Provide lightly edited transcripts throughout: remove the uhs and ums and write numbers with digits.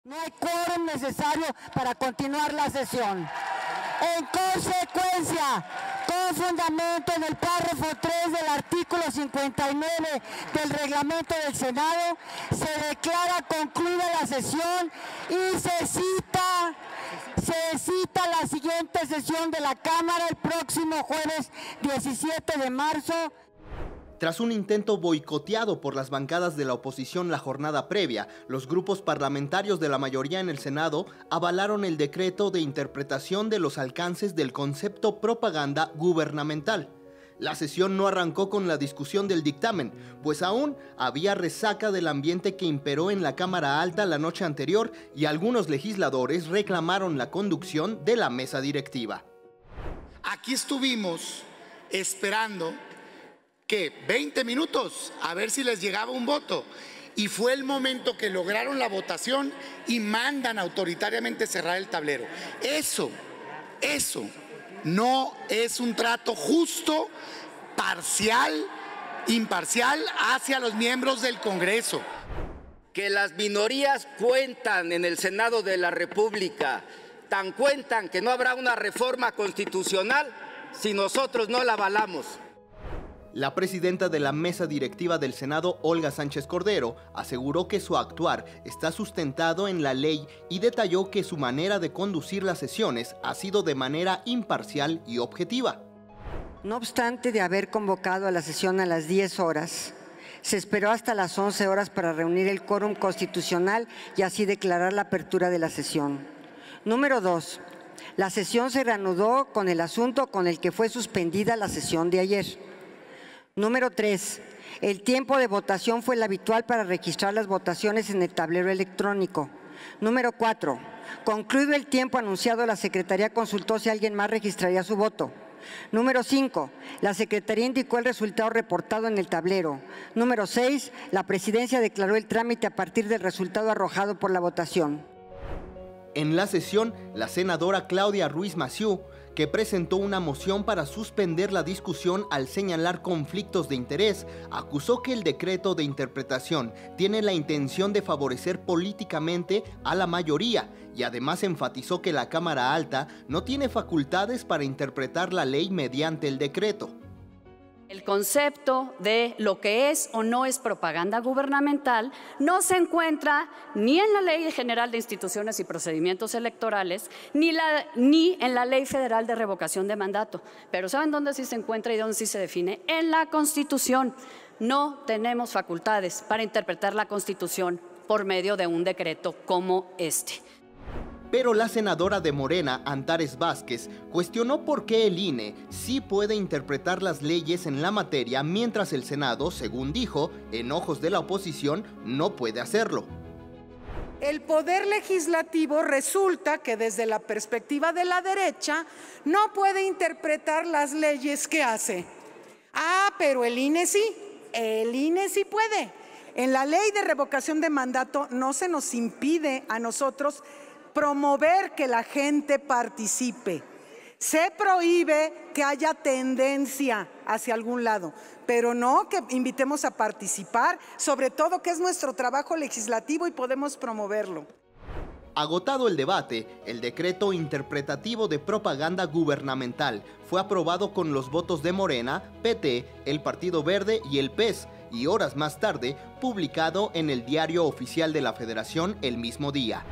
No hay quórum necesario para continuar la sesión. En consecuencia, con fundamento en el párrafo 3 del artículo 59 del reglamento del Senado, se declara concluida la sesión y se cita la siguiente sesión de la Cámara el próximo jueves 17 de marzo. Tras un intento boicoteado por las bancadas de la oposición la jornada previa, los grupos parlamentarios de la mayoría en el Senado avalaron el decreto de interpretación de los alcances del concepto propaganda gubernamental. La sesión no arrancó con la discusión del dictamen, pues aún había resaca del ambiente que imperó en la Cámara Alta la noche anterior y algunos legisladores reclamaron la conducción de la mesa directiva. Aquí estuvimos esperando que 20 minutos a ver si les llegaba un voto, y fue el momento que lograron la votación y mandan autoritariamente cerrar el tablero. Eso no es un trato justo, parcial, imparcial hacia los miembros del Congreso. Que las minorías cuentan en el Senado de la República, tan cuentan que no habrá una reforma constitucional si nosotros no la avalamos. La presidenta de la mesa directiva del Senado, Olga Sánchez Cordero, aseguró que su actuar está sustentado en la ley y detalló que su manera de conducir las sesiones ha sido de manera imparcial y objetiva. No obstante de haber convocado a la sesión a las 10 horas, se esperó hasta las 11 horas para reunir el quórum constitucional y así declarar la apertura de la sesión. Número 2. La sesión se reanudó con el asunto con el que fue suspendida la sesión de ayer. Número 3. El tiempo de votación fue el habitual para registrar las votaciones en el tablero electrónico. Número 4. Concluido el tiempo anunciado, la Secretaría consultó si alguien más registraría su voto. Número 5. La Secretaría indicó el resultado reportado en el tablero. Número 6. La Presidencia declaró el trámite a partir del resultado arrojado por la votación. En la sesión, la senadora Claudia Ruiz Massieu, que presentó una moción para suspender la discusión al señalar conflictos de interés, acusó que el decreto de interpretación tiene la intención de favorecer políticamente a la mayoría y además enfatizó que la Cámara Alta no tiene facultades para interpretar la ley mediante el decreto. El concepto de lo que es o no es propaganda gubernamental no se encuentra ni en la Ley General de Instituciones y Procedimientos Electorales ni en la Ley Federal de Revocación de Mandato. Pero ¿saben dónde sí se encuentra y dónde sí se define? En la Constitución. No tenemos facultades para interpretar la Constitución por medio de un decreto como este. Pero la senadora de Morena, Antares Vázquez, cuestionó por qué el INE sí puede interpretar las leyes en la materia mientras el Senado, según dijo, en ojos de la oposición, no puede hacerlo. El poder legislativo resulta que desde la perspectiva de la derecha no puede interpretar las leyes que hace. Ah, pero el INE sí puede. En la ley de revocación de mandato no se nos impide a nosotros promover que la gente participe. Se prohíbe que haya tendencia hacia algún lado, pero no que invitemos a participar, sobre todo que es nuestro trabajo legislativo y podemos promoverlo. Agotado el debate, el decreto interpretativo de propaganda gubernamental fue aprobado con los votos de Morena, PT, el Partido Verde y el PES, y horas más tarde publicado en el Diario Oficial de la Federación el mismo día.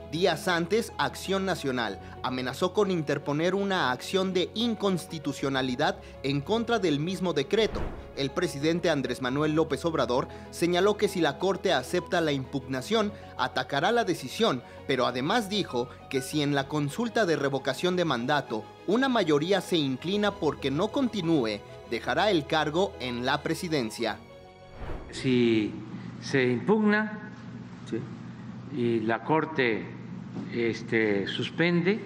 Días antes, Acción Nacional amenazó con interponer una acción de inconstitucionalidad en contra del mismo decreto. El presidente Andrés Manuel López Obrador señaló que si la Corte acepta la impugnación, atacará la decisión, pero además dijo que si en la consulta de revocación de mandato una mayoría se inclina porque no continúe, dejará el cargo en la presidencia. Si se impugna, ¿sí?, y la Corte suspende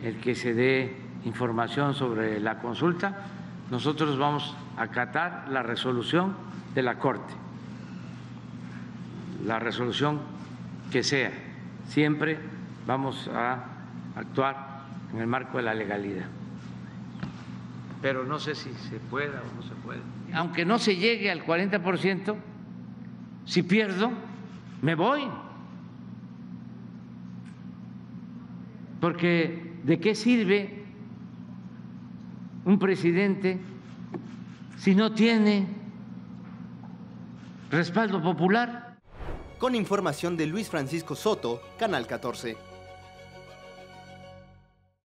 el que se dé información sobre la consulta, nosotros vamos a acatar la resolución de la Corte, la resolución que sea. Siempre vamos a actuar en el marco de la legalidad. Pero no sé si se pueda o no se puede. Aunque no se llegue al 40%, si pierdo, me voy. Porque ¿de qué sirve un presidente si no tiene respaldo popular? Con información de Luis Francisco Soto, Canal 14.